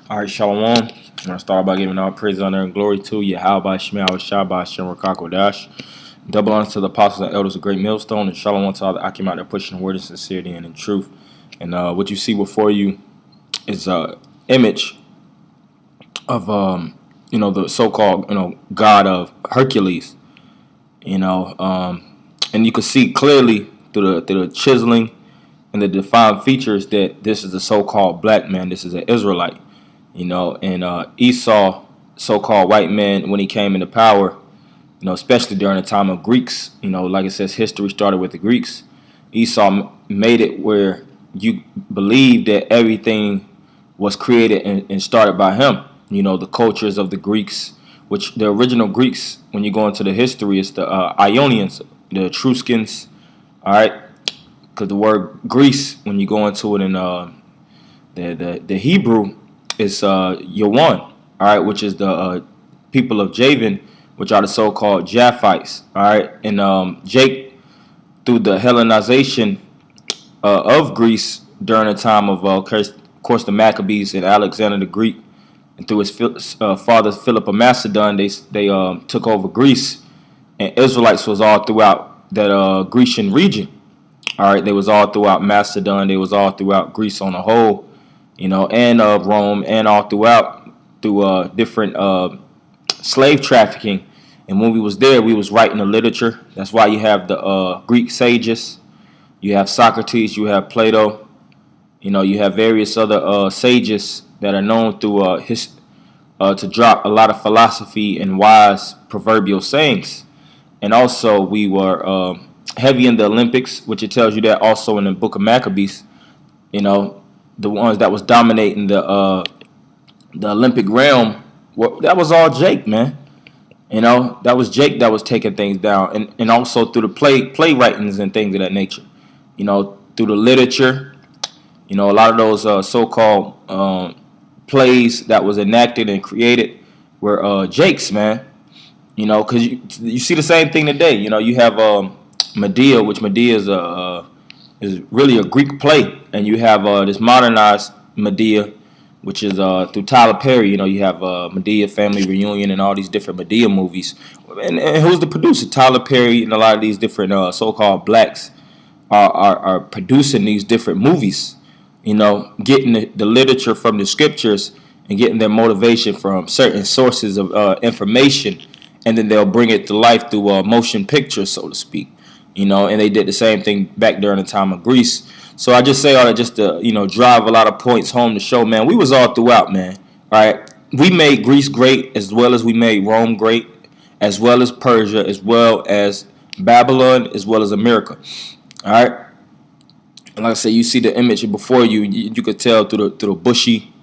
All right, Shalom. I'm going to start by giving all praise, honor, and glory to Yahweh, Shemel, Shabbat, Shem, Rakako, Dash. Double honor to the apostles and elders of Great Millstone, and Shalom to all the Akim out there pushing the word of sincerity and in truth. And what you see before you is an image of, the so-called, god of Hercules, and you can see clearly through the chiseling and the defined features that this is a so-called black man. This is an Israelite. And Esau, so-called white man, when he came into power, especially during the time of Greeks, like it says, history started with the Greeks. Esau made it where you believe that everything was created and started by him. The cultures of the Greeks, which the original Greeks, when you go into the history, it's the Ionians, the Etruscans, all right? Because the word Greece, when you go into it in the Hebrew, it's Yawan, all right, which is the people of Javan, which are the so-called Japhites, all right, and Jake, through the Hellenization of Greece during the time of, of course, the Maccabees and Alexander the Greek, and through his father Philip of Macedon, they took over Greece, and Israelites was all throughout that Grecian region, all right. They was all throughout Macedon, they was all throughout Greece on the whole. And Rome, and all throughout through different slave trafficking. And when we was there, we was writing the literature. That's why you have the Greek sages, you have Socrates, you have Plato, you have various other sages that are known through to drop a lot of philosophy and wise proverbial sayings. And also we were heavy in the Olympics, which it tells you that also in the book of Maccabees, the ones that was dominating the Olympic realm, that was all Jake, man. That was Jake that was taking things down, and also through the play writings and things of that nature. Through the literature, a lot of those so-called plays that was enacted and created were Jake's, man. Because you see the same thing today. You have Medea, which Medea is really a Greek play, and you have this modernized Medea, which is through Tyler Perry. You have Medea Family Reunion and all these different Medea movies. And who's the producer? Tyler Perry, and a lot of these different so-called blacks are producing these different movies. Getting the literature from the scriptures and getting their motivation from certain sources of information, and then they'll bring it to life through motion pictures, so to speak. And they did the same thing back during the time of Greece. So I just say all that just to, drive a lot of points home to show, man, we was all throughout, man. All right. We made Greece great as well as we made Rome great, as well as Persia, as well as Babylon, as well as America. All right. And like I said, you see the image before you, you could tell through the bushy,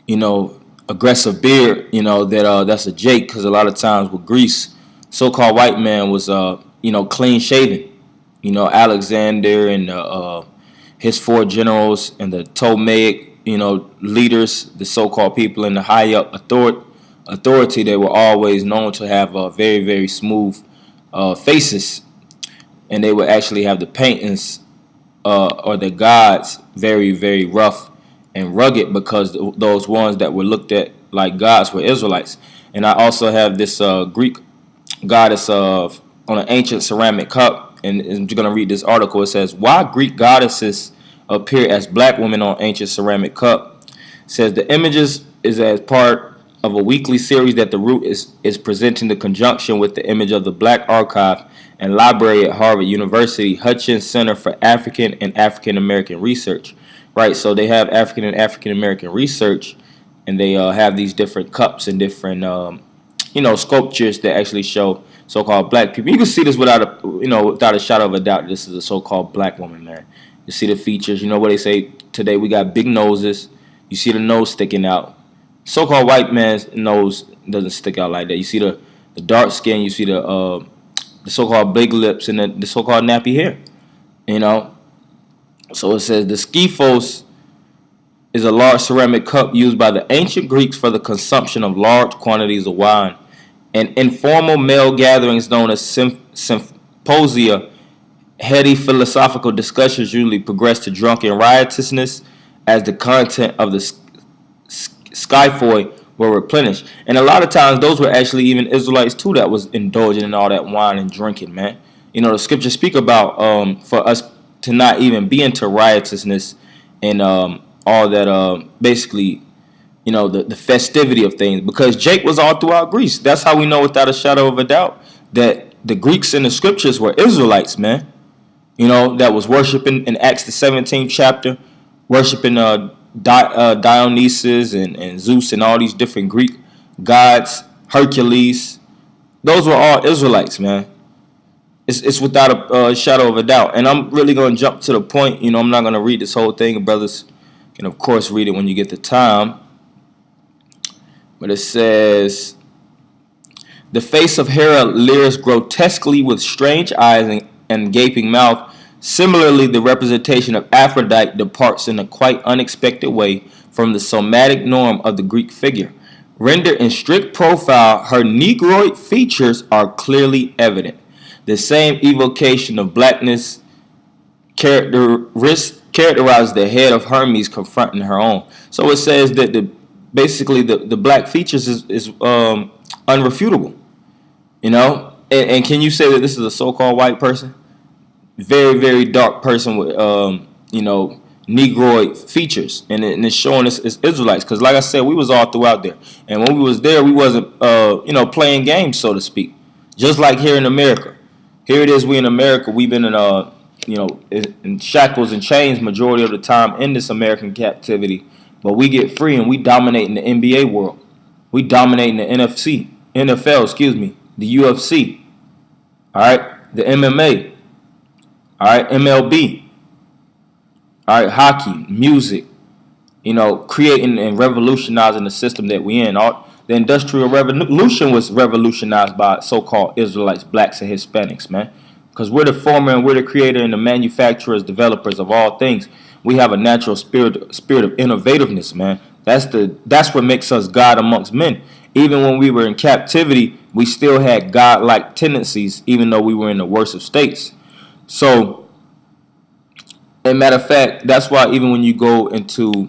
aggressive beard, that's a Jake, because a lot of times with Greece, so-called white man was clean shaven. Alexander and his four generals and the Ptolemaic, leaders, the so-called people in the high up authority, they were always known to have very, very smooth faces, and they would actually have the paintings or the gods very, very rough and rugged, because those ones that were looked at like gods were Israelites. And I also have this Greek goddess of on an ancient ceramic cup, and you're going to read this article. It says, why Greek goddesses appear as black women on ancient ceramic cup. It says the images is as part of a weekly series that the root is presenting the conjunction with the image of the Black Archive and Library at Harvard University Hutchins Center for African and African American Research. Right, so they have African and African American research, and they have these different cups and different sculptures that actually show so-called black people. You can see this without a shadow of a doubt. This is a so-called black woman, man. You see the features. What they say today? We got big noses. You see the nose sticking out. So-called white man's nose doesn't stick out like that. You see the dark skin. You see the so-called big lips and the so-called nappy hair. So it says the skephos is a large ceramic cup used by the ancient Greeks for the consumption of large quantities of wine. And informal male gatherings known as symposia, heady philosophical discussions usually progress to drunken riotousness as the content of the Skyphoi were replenished. And a lot of times those were actually even Israelites too that was indulging in all that wine and drinking, man. The scriptures speak about for us to not even be into riotousness and all that basically, the festivity of things, because Jake was all throughout Greece. That's how we know without a shadow of a doubt that the Greeks in the scriptures were Israelites, man. That was worshiping in Acts the 17th chapter, worshiping Dionysus and Zeus and all these different Greek gods, Hercules. Those were all Israelites, man. It's without a shadow of a doubt. And I'm really going to jump to the point. I'm not going to read this whole thing. Brothers can, of course, read it when you get the time. But it says, the face of Hera leers grotesquely with strange eyes and gaping mouth. Similarly, the representation of Aphrodite departs in a quite unexpected way from the somatic norm of the Greek figure. Rendered in strict profile, her negroid features are clearly evident. The same evocation of blackness characterizes the head of Hermes confronting her own. So it says that basically the black features is unrefutable. And can you say that this is a so-called white person? Very, very dark person with negroid features, and it's showing us as Israelites, because like I said, we was all throughout there, and when we was there, we wasn't playing games, so to speak. Just like here in America, here it is, we in America, we've been in shackles and chains majority of the time in this American captivity, but we get free and we dominate in the NBA world, we dominate in the NFL, the UFC, all right, the MMA. All right, MLB. All right, hockey, music. Creating and revolutionizing the system that we in. The Industrial Revolution was revolutionized by so-called Israelites, blacks, and Hispanics, man. Because we're the former and we're the creator and the manufacturers, developers of all things. We have a natural spirit of innovativeness, man. That's what makes us God amongst men. Even when we were in captivity, we still had God-like tendencies, even though we were in the worst of states. So, as a matter of fact, that's why even when you go into,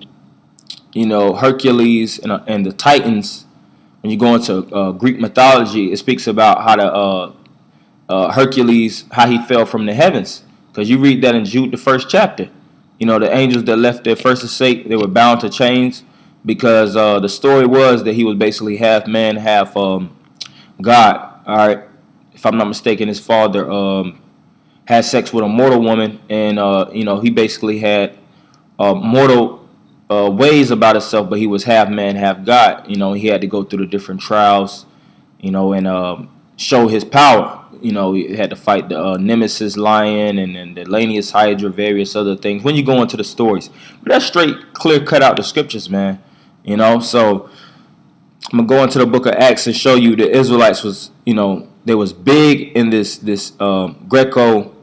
Hercules and the Titans, when you go into Greek mythology, it speaks about how Hercules, how he fell from the heavens. Because you read that in Jude, the first chapter. The angels that left their first estate, they were bound to chains because the story was that he was basically half man, half God. All right, if I'm not mistaken, his father had sex with a mortal woman, and he basically had mortal ways about himself, but he was half man, half God. He had to go through the different trials, and show his power. He had to fight the Nemesis lion and the Lanius Hydra, various other things. When you go into the stories, but that's straight, clear cut out the scriptures, man. So I'm gonna go into the book of Acts and show you the Israelites was, they was big in this Greco.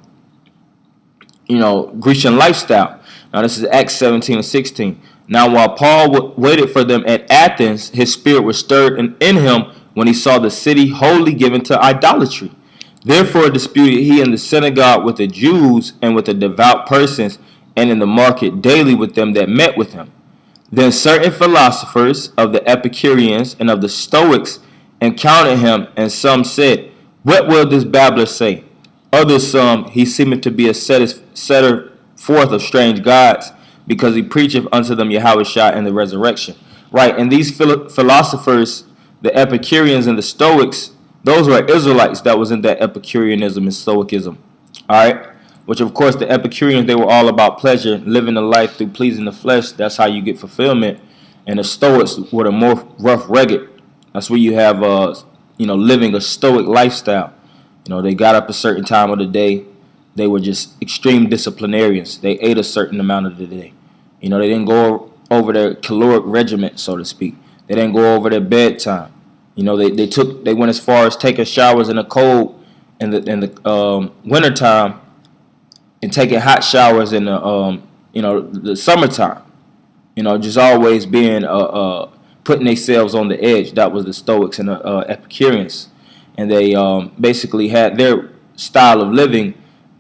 Grecian lifestyle. Now this is Acts 17 and 16. Now while Paul waited for them at Athens, his spirit was stirred in him when he saw the city wholly given to idolatry. Therefore disputed he in the synagogue with the Jews and with the devout persons, and in the market daily with them that met with him. Then certain philosophers of the Epicureans and of the Stoics encountered him, and some said, what will this babbler say? Others he seemeth to be a setter forth of strange gods, because he preacheth unto them Yahushua and the resurrection. Right, and these philosophers, the Epicureans and the Stoics, those were Israelites that was in that Epicureanism and Stoicism. All right, which of course the Epicureans, they were all about pleasure, living a life through pleasing the flesh. That's how you get fulfillment. And the Stoics were the more rough, rugged. That's where you have living a Stoic lifestyle. They got up a certain time of the day. They were just extreme disciplinarians. They ate a certain amount of the day. They didn't go over their caloric regiment, so to speak. They didn't go over their bedtime. They went as far as taking showers in the cold in the wintertime, and taking hot showers in the summertime. Just always being putting themselves on the edge. That was the Stoics and the Epicureans. And they basically had their style of living,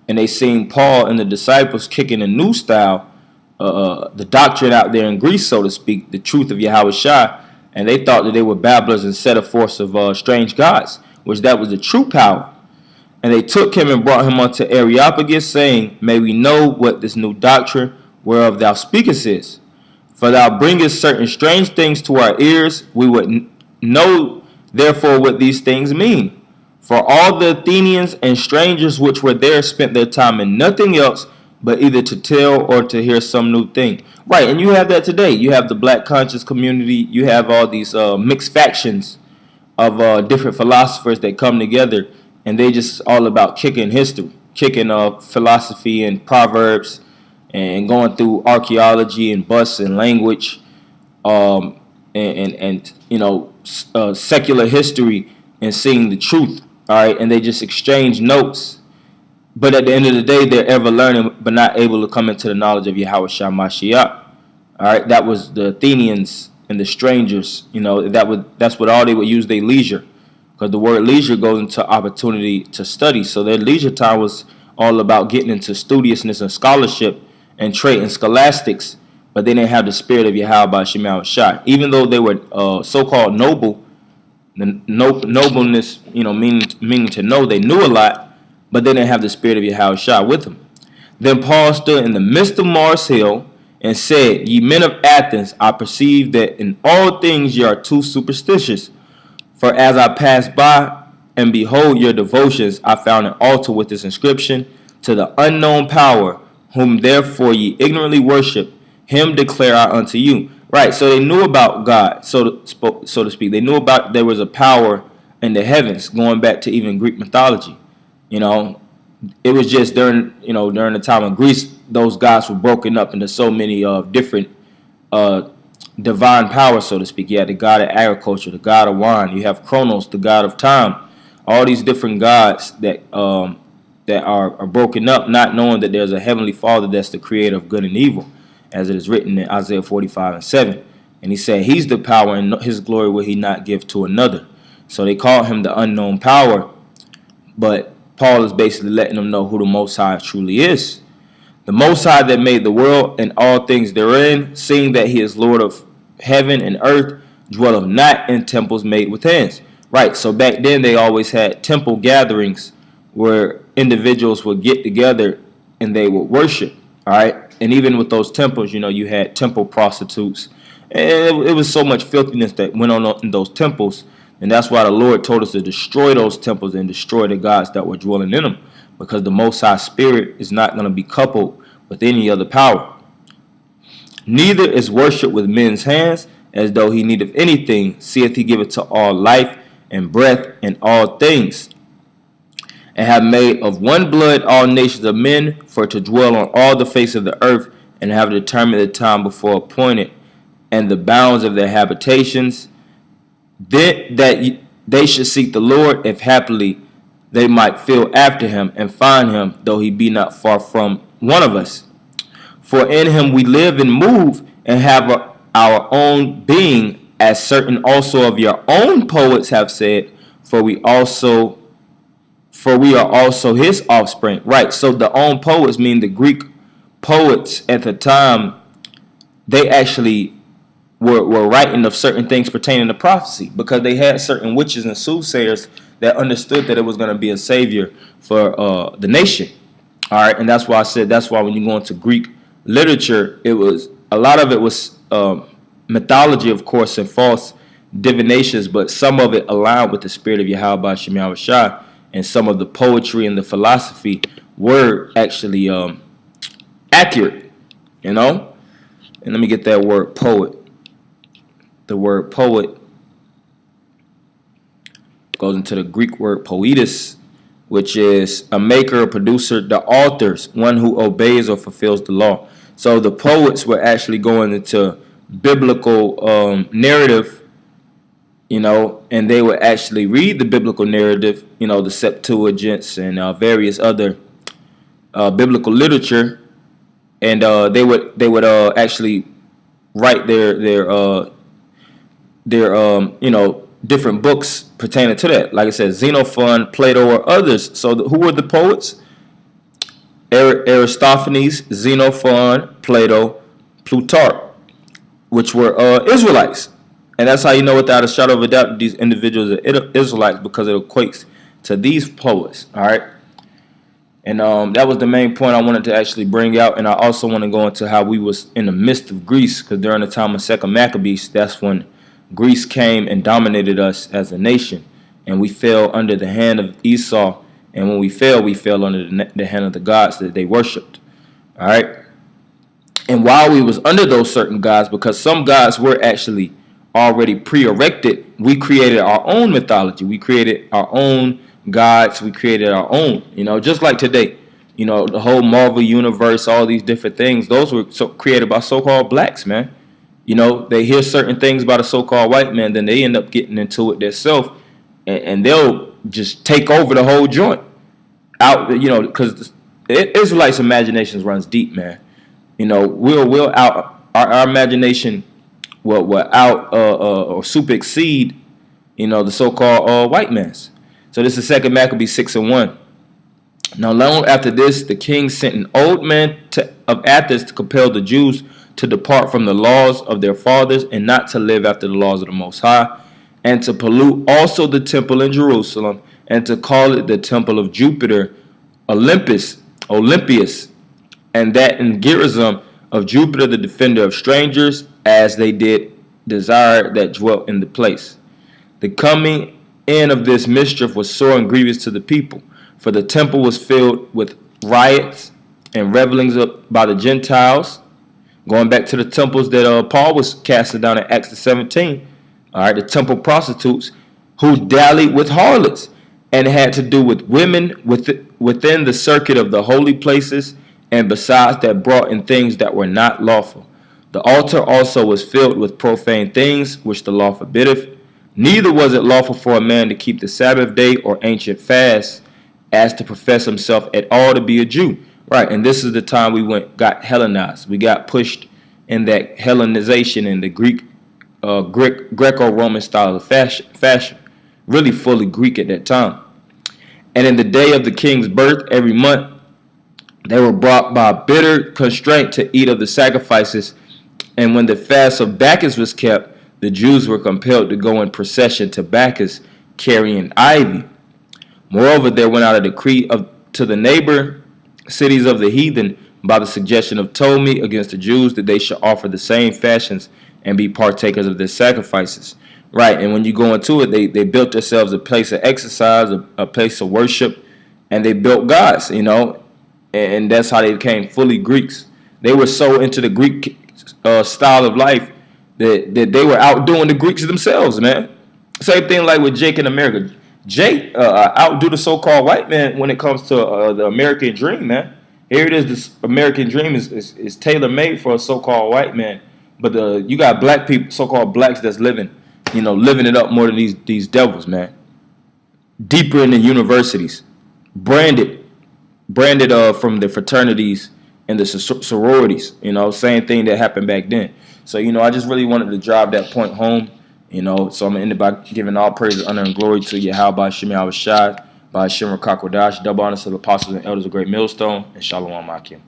and they seen Paul and the disciples kicking a new style, the doctrine out there in Greece, so to speak, the truth of Yahushua, and they thought that they were babblers and set a force of strange gods, which that was the true power. And they took him and brought him unto Areopagus, saying, May we know what this new doctrine whereof thou speakest is. For thou bringest certain strange things to our ears. We would know therefore what these things mean. For all the Athenians and strangers which were there spent their time in nothing else but either to tell or to hear some new thing. Right, and you have that today. You have the black conscious community. You have all these mixed factions of different philosophers that come together, and they just all about kicking history, kicking philosophy and proverbs, and going through archaeology and bus and language, and secular history, and seeing the truth. All right, and they just exchange notes, but at the end of the day, they're ever learning, but not able to come into the knowledge of Yahweh Shah Mashiach. All right, that was the Athenians and the strangers. That's what all they would use their leisure, because the word leisure goes into opportunity to study. So their leisure time was all about getting into studiousness and scholarship and trait and scholastics, but they didn't have the spirit of Yahweh Shema Shai. Even though they were so-called noble, the nobleness, meaning to know, they knew a lot, but they didn't have the spirit of Yahweh Shai with them. Then Paul stood in the midst of Mars Hill and said, Ye men of Athens, I perceive that in all things ye are too superstitious. For as I passed by and behold your devotions, I found an altar with this inscription, To the unknown power, whom therefore ye ignorantly worship, him declare I unto you. Right, so they knew about God, so to speak. They knew about there was a power in the heavens, going back to even Greek mythology. It was just during the time of Greece, those gods were broken up into so many different divine powers, so to speak. You had the god of agriculture, the god of wine. You have Kronos, the god of time. All these different gods that are broken up, not knowing that there's a heavenly Father that's the creator of good and evil, as it is written in Isaiah 45:7. And he said, He's the power, and his glory will he not give to another. So they call him the unknown power, but Paul is basically letting them know who the Most High truly is. The Most High that made the world and all things therein, seeing that he is Lord of heaven and earth, dwelleth not in temples made with hands. Right, so back then they always had temple gatherings where individuals would get together and they would worship. All right, and even with those temples, you had temple prostitutes. And it was so much filthiness that went on in those temples. And that's why the Lord told us to destroy those temples and destroy the gods that were dwelling in them, because the Most High Spirit is not going to be coupled with any other power. Neither is worship with men's hands, as though he needeth anything, seeth he giveth to all life and breath and all things, and have made of one blood all nations of men, for to dwell on all the face of the earth, and have determined the time before appointed, and the bounds of their habitations, that they should seek the Lord, if happily they might feel after him, and find him, though he be not far from one of us. For in him we live and move, and have our own being, as certain also of your own poets have said, for we are also his offspring. Right, so the own poets mean the Greek poets at the time. They actually were writing of certain things pertaining to prophecy, because they had certain witches and soothsayers that understood that it was going to be a savior for the nation. All right, and that's why I said, that's why when you go into Greek literature, it was a lot of it was mythology, of course, and false divinations, but some of it aligned with the spirit of Yahweh Shema Shai, and some of the poetry and the philosophy were actually accurate, And let me get that word poet. The word poet goes into the Greek word poetis, which is a maker, a producer, the authors, one who obeys or fulfills the law. So the poets were actually going into biblical narrative, and they would actually read the biblical narrative, the Septuagints and various other biblical literature, and they would actually write their different books pertaining to that. Like I said, Xenophon, Plato, or others. So who were the poets? Aristophanes, Xenophon, Plato, Plutarch, which were Israelites. And that's how you know without a shadow of a doubt that these individuals are Israelites, because it equates to these poets. All right. And that was the main point I wanted to actually bring out. And I also want to go into how we was in the midst of Greece, because during the time of Second Maccabees, that's when Greece came and dominated us as a nation. And we fell under the hand of Esau. And when we fell under the hand of the gods that they worshipped. All right. And while we was under those certain gods, because some gods were actually already pre-erected, we created our own mythology. We created our own gods. We created our own, just like today, the whole Marvel universe, all these different things, those were created by so-called blacks, man. They hear certain things about a so-called white man, then they end up getting into it themselves, and they'll just take over the whole joint out, because the Israelites' imaginations runs deep, man. We'll out our imagination will out or super exceed, the so-called white man's. So this is 2 Maccabees 6:1. Now long after this, the king sent an old man of Athens to compel the Jews to depart from the laws of their fathers and not to live after the laws of the Most High, and to pollute also the temple in Jerusalem, and to call it the temple of Jupiter, Olympius, and that in Gerizim of Jupiter, the defender of strangers, as they did desire that dwelt in the place. The coming in of this mischief was sore and grievous to the people, for the temple was filled with riots and revelings by the Gentiles, going back to the temples that Paul was casting down in Acts 17. All right, the temple prostitutes who dallied with harlots and had to do with women within the circuit of the holy places, and besides that brought in things that were not lawful. The altar also was filled with profane things, which the law forbiddeth. Neither was it lawful for a man to keep the Sabbath day or ancient fast, as to profess himself at all to be a Jew. Right, and this is the time we got Hellenized. We got pushed in that Hellenization in the Greco-Roman style of fashion. Really fully Greek at that time. And in the day of the king's birth, every month, they were brought by bitter constraint to eat of the sacrifices. And when the fast of Bacchus was kept, the Jews were compelled to go in procession to Bacchus, carrying ivy. Moreover, there went out a decree to the neighbor cities of the heathen by the suggestion of Ptolemy against the Jews, that they should offer the same fashions and be partakers of their sacrifices. Right, and when you go into it, they built themselves a place of exercise, a place of worship, and they built gods, and that's how they became fully Greeks. They were so into the Greek style of life that they were outdoing the Greeks themselves, man. Same thing like with Jake in America. Jake outdo the so-called white man when it comes to the American dream, man. Here it is, this American dream is tailor-made for a so-called white man. But you got black people, so-called blacks, that's living it up more than these devils, man. Deeper in the universities, branded from the fraternities and the sororities. Same thing that happened back then. So I just really wanted to drive that point home. So I'm gonna end it by giving all praise, honor, and glory to Yahweh Shemi Awashad, by Shimmer Kakwadash, double honors to the apostles and elders of Great Millstone, and Shalom Akim.